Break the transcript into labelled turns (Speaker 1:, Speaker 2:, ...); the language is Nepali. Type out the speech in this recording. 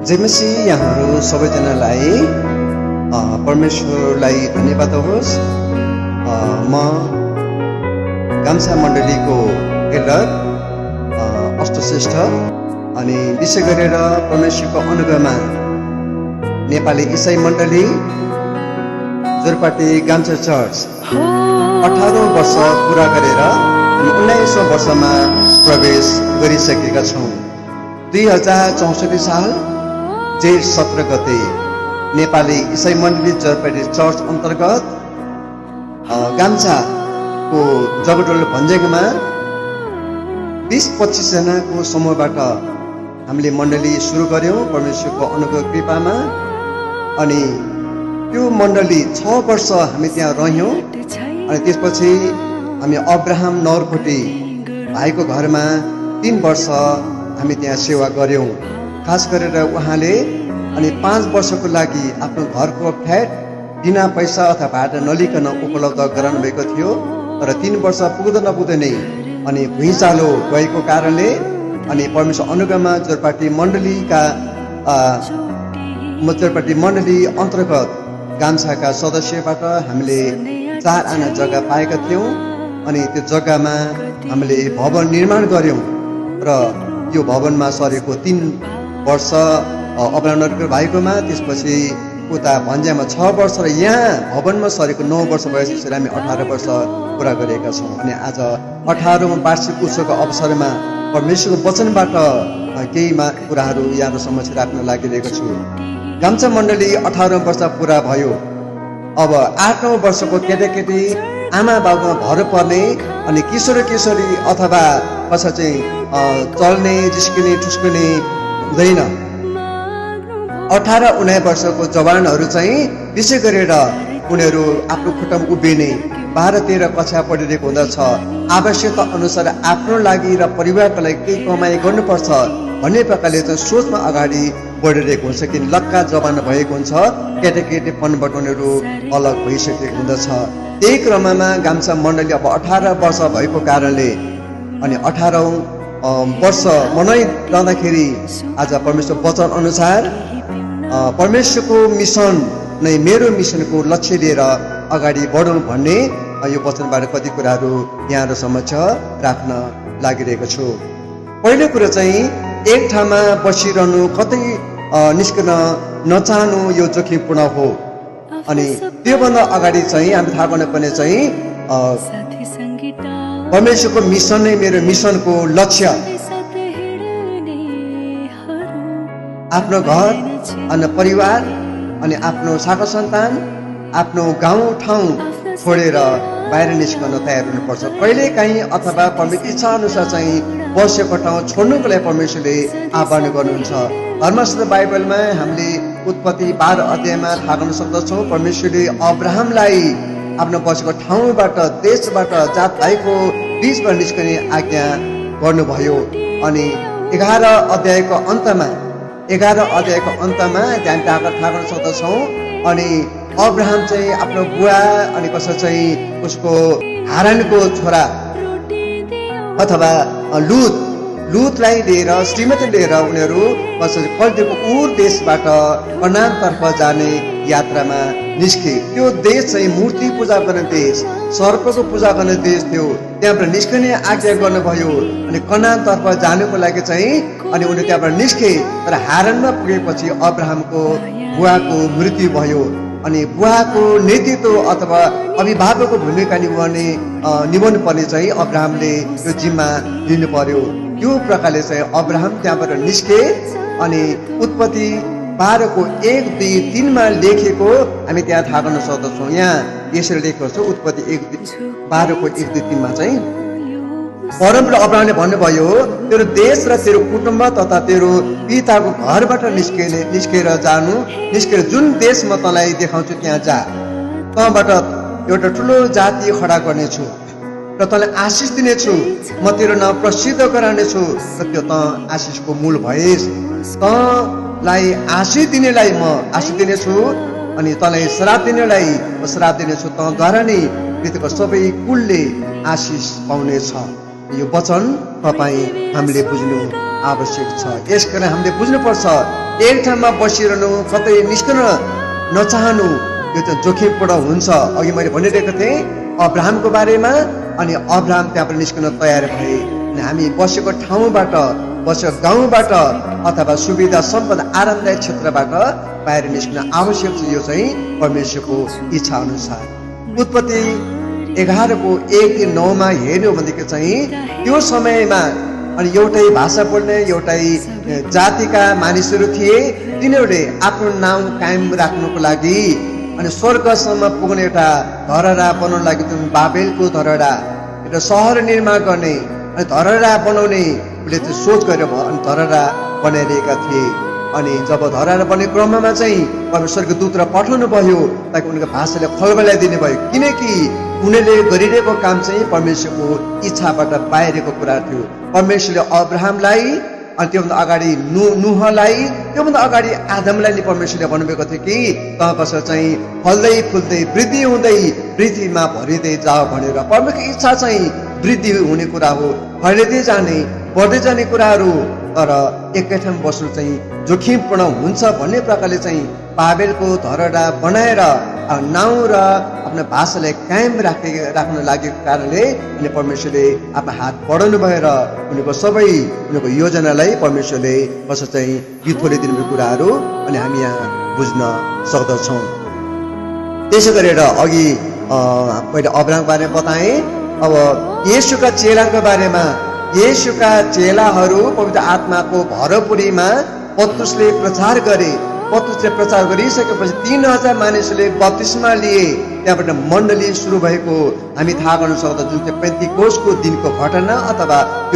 Speaker 1: जेमसी यहाँहरू सबैजनालाई परमेश्वरलाई धन्यवाद होस्। म गाम्सा मण्डलीको एल्डर अष्टश्रेष्ठ अनि विशेष गरेर परमेश्वरको अनुग्रहमा नेपाली इसाई मण्डली जोरपाटी गाम्सा चर्च 18औं वर्ष पुरा गरेर 19औं वर्षमा प्रवेश गरिसकेका छौँ। 2064 साल जेठ 17 गते नेपाली इसाई मण्डली जोरपाटी चर्च अन्तर्गत गाम्साको जगडोल भन्ज्याङमा 20-25 जनाको समूहबाट हामीले मण्डली सुरु गर्यौं परमेश्वरको अनुग्रह कृपामा। अनि त्यो मण्डली 6 वर्ष हामी त्यहाँ रह्यौं। अनि त्यसपछि हामी अब्राहम नौरकोटी भाइको घरमा 3 वर्ष हामी त्यहाँ सेवा गर्यौं। खास गरेर उहाँले अनि 5 वर्षको लागि आफ्नो घरको फ्ल्याट बिना पैसा अथवा भाडा नलिकन उपलब्ध गराउनु भएको थियो। तर 3 वर्ष पुग्दा नपुग्दै नै अनि भुइँचालो गएको कारणले अनि परमेश्वर अनुग्रहमा जोरपाटी मण्डली अन्तर्गत गाम्साका सदस्यबाट हामीले 4 आना जग्गा पाएका थियौँ। अनि त्यो जग्गामा हामीले भवन निर्माण गर्यौं र यो भवनमा सरेको 3 वर्ष अब्राहम भाइकोमा, त्यसपछि उता भन्ज्याङमा 6 वर्ष र यहाँ भवनमा सरेको 9 वर्ष भएपछि हामी 18 वर्ष पुरा गरेका छौँ। अनि आज 18औं वार्षिक उत्सवको अवसरमा परमेश्वरको वचनबाट केही कुराहरू यहाँको समक्ष राख्न लागिरहेको छु। गाम्सा मण्डली 18औं वर्ष पुरा भयो। अब 8औं वर्षको केटाकेटी आमा बाबुमा भर पर्ने अनि किशोर किशोरी अथवा कसै चाहिँ चल्ने जिस्किने ठुस्किने हुँदैन। 18-19 वर्षको जवानहरू चाहिँ विशेष गरेर उनीहरू आफ्नो खुट्टामा उभिने 12-13 कक्षा पढिरहेको हुँदछ। आवश्यकता अनुसार आफ्नो लागि र परिवारको लागि केही कमाइ गर्नुपर्छ भन्ने प्रकारले चाहिँ सोचमा अगाडि बढिरहेको हुन्छ। कि लक्का जवान भएको हुन्छ, केटाकेटीपनबाट उनीहरू अलग भइसकेको हुँदछ। त्यही क्रममा गाम्सा मण्डली अब 18 वर्ष भएको कारणले अनि 18औं वर्ष मनाइरहँदाखेरि आज परमेश्वर वचन अनुसार परमेश्वरको मिसन नै मेरो मिसनको लक्ष्य लिएर अगाडि बढौँ भन्ने यो वचनबाट कति कुराहरू यहाँहरू समक्ष राख्न लागिरहेको छु। पहिलो कुरा चाहिँ एक ठाउँमा बसिरहनु, कतै निस्कन नचाहनु यो जोखिमपूर्ण हो। अनि त्योभन्दा अगाडि चाहिँ हामी थाहा गर्नुपर्ने चाहिँ परमेश्वरको मिसन नै मेरो मिसनको लक्ष्य। आफ्नो घर अनि परिवार अनि आफ्नो शाखा सन्तान आफ्नो गाउँ ठाउँ छोडेर बाहिर निस्कन तयार हुनुपर्छ कहिलेकाहीँ, अथवा परमेश्वर इच्छा अनुसार चाहिँ बसेको ठाउँ छोड्नुको लागि परमेश्वरले आह्वान गर्नुहुन्छ। धर्मशास्त्र बाइबलमा हामीले उत्पत्ति 12 अध्यायमा थाहा गर्न सक्दछौँ परमेश्वरले अब्राहमलाई आफ्नो बसेको ठाउँबाट, देशबाट, जात भाइको बीचबाट निस्कने आज्ञा गर्नुभयो। अनि 11 अध्यायको अन्तमा त्यहाँ थाहा गर्न सक्दछौँ अनि अब्राहम चाहिँ आफ्नो बुवा अनि कसै चाहिँ उसको हारानको छोरा अथवा लुतलाई लिएर श्रीमती लिएर उनीहरू कसरी कल्देको उर देशबाट कनानतर्फ जाने यात्रामा निस्के। त्यो देश चाहिँ मूर्ति पूजा गर्ने देश, सर्पको पूजा गर्ने देश थियो। त्यहाँबाट निस्कने आज्ञा गर्नुभयो। अनि कनानतर्फ जानुको लागि चाहिँ अनि उनीहरू त्यहाँबाट निस्के। तर हारानमा पुगेपछि अब्राहमको बुवाको मृत्यु भयो। अनि बुवाको नेतृत्व अथवा अभिभावकको भूमिका निभाउनु पर्ने चाहिँ अब्राहमले त्यो जिम्मा लिनु पर्यो। यो प्रकारले चाहिँ अब्राहम त्यहाँबाट निस्के। अनि उत्पत्ति 12 को 1-2-3 लेखेको हामी त्यहाँ थाहा गर्न सक्दछौँ। यहाँ यसरी लेखेको छ उत्पत्ति 12 को 1-2-3 चाहिँ परमप्रभु अब्राहमले भन्नुभयो, तेरो देश र तेरो कुटुम्ब तथा तेरो पिताको घरबाट निस्केर जुन देश म तँलाई देखाउँछु त्यहाँ जा। तँबाट एउटा ठुलो जाति खडा गर्नेछु र तँलाई आशिष दिनेछु। म तेरो नाम प्रसिद्ध गराउनेछु र त्यो तँ आशिषको मूल भएस। तँलाई आशिष दिनेलाई म आशिष दिनेछु अनि तँलाई श्राप दिनेलाई म श्राप दिनेछु। तँद्वारा नै पृथ्वीको सबै कुलले आशिष पाउनेछ। यो वचन तपाईँ हामीले बुझ्नु आवश्यक छ। यसकारण हामीले बुझ्नुपर्छ एक ठाउँमा बसिरहनु कतै निस्कन नचाहनु यो त जोखिमपूर्ण हुन्छ। अघि मैले भनिरहेको थिएँ अब्राहमको बारेमा, अनि अब्राहम त्यहाँबाट निस्कन तयार भए। अनि हामी बसेको ठाउँबाट, बसेको गाउँबाट अथवा सुविधा सम्पन्न आरामदायक क्षेत्रबाट बाहिर निस्कन आवश्यक छ। यो चाहिँ परमेश्वरको इच्छा अनुसार। उत्पत्ति 11:1-9 हेर्नु भनेदेखि चाहिँ त्यो समयमा अनि एउटै भाषा बोल्ने एउटै जातिका मानिसहरू थिए। तिनीहरूले आफ्नो नाम कायम राख्नुको लागि अनि स्वर्गसम्म पुग्ने एउटा धरहरा बनाउन लागि बाबेलको धरहरा एउटा सहर निर्माण गर्ने अनि धरहरा बनाउने उसले त्यो सोच गरेर अनि धरहरा बनाइरहेका थिए। अनि जब धरहरा बन्ने क्रममा चाहिँ परमेश्वरको दूतलाई पठाउनु भयो ताकि उनीहरूको भाषाले खलबलाइदिने भयो, किनकि उनीहरूले गरिरहेको काम चाहिँ परमेश्वरको इच्छाबाट बाहिरको कुरा थियो। परमेश्वरले अब्राहमलाई अनि त्योभन्दा अगाडि नुहलाई, त्योभन्दा अगाडि आदमलाई नि परमेश्वरले भन्नुभएको थियो कि तँ कसो चाहिँ फल्दै फुल्दै वृद्धि हुँदै पृथ्वीमा भरिँदै जाओ भनेर। परमेश्वरको इच्छा चाहिँ वृद्धि हुने कुरा हो, फैलिँदै जाने बढ्दै जाने कुराहरू। तर एकै ठाउँ बस्नु चाहिँ जोखिमपूर्ण हुन्छ भन्ने प्रकारले चाहिँ बाबेलको धरहरा बनाएर नाउँ र आफ्नो भाषालाई कायम राख्न लागेको कारणले अनि परमेश्वरले आफ्नो हात बढाउनु भएर उनीहरूको सबै उनीहरूको योजनालाई परमेश्वरले कसो चाहिँ बिथोले दिनुभएको कुराहरू अनि हामी यहाँ बुझ्न सक्दछौँ। त्यसै गरेर अघि मैले अब्राहमको बारेमा बताएँ। अब येशूका चेलाको बारेमा, येशूका चेलाहरू पवित्र आत्माको भरपुरीमा पत्रुसले प्रचार गरे। पत्रुसले प्रचार गरिसकेपछि 3000 मानिसहरूले बप्तिस्मा लिए। त्यहाँबाट मण्डली सुरु भएको हामी थाहा गर्न सक्दछौँ। जुन चाहिँ पेन्टिकोसको दिनको घटना अथवा त्यो